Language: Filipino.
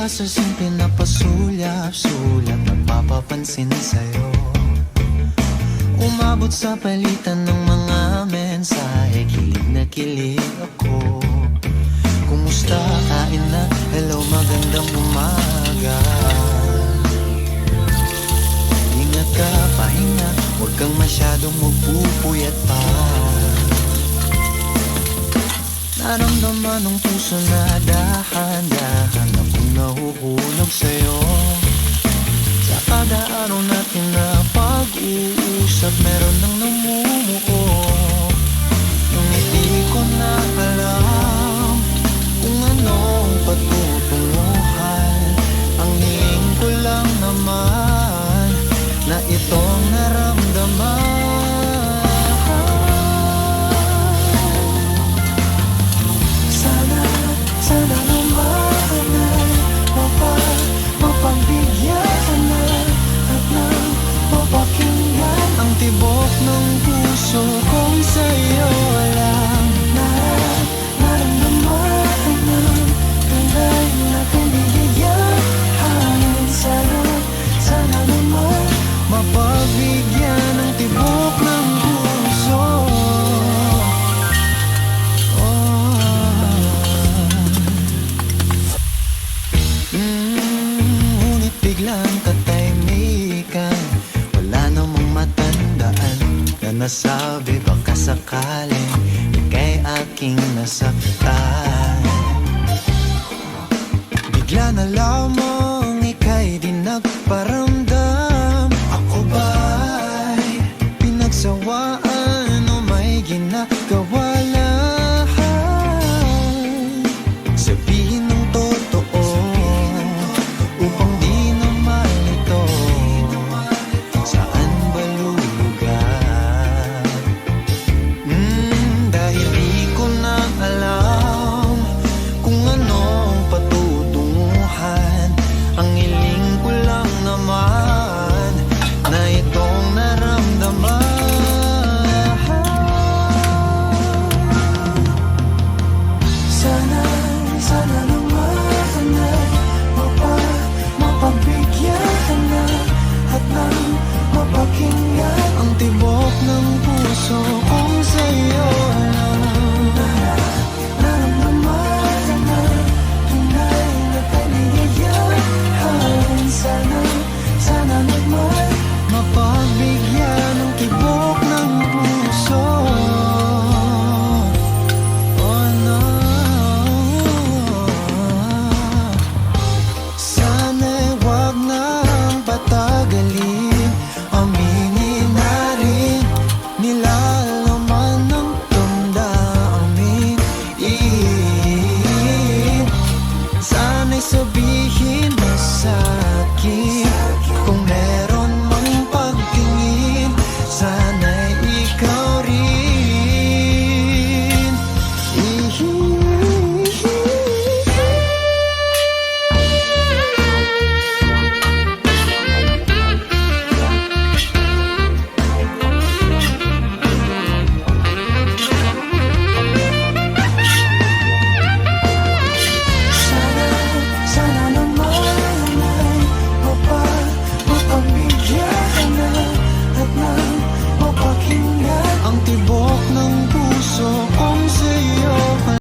sa simple na pasulyap-sulyap, nagpapapansin sa'yo. Umabot sa palitan ng mga mensahe, kilig na kilig ako. Kumusta, kain na, hello, magandang umaga. Ingat ka, pahinga, huwag kang masyadong magpupuyat pa. Naramdaman ng puso na dahan-dahan akong nahuhulog sa'yo. Sa kada araw natin na pag-uusap, meron nang namumuo. Nung hindi ko na alam kung anong patutunguhan, ang hiling ko lang naman na itong naramdaman. Sana naman mapagbigyan ka na at nang mapakinggan ang tibok ng puso kong sa'yo lang naramdaman ng tunay na kaligayahan. Sana naman mapagbigyan ng tibok ng puso. Ngunit biglang katahimikan, wala namang matandaan na nasabi baka sakaling ika'y aking nasaktan. Bigla na lamang ika'y di nagparamdam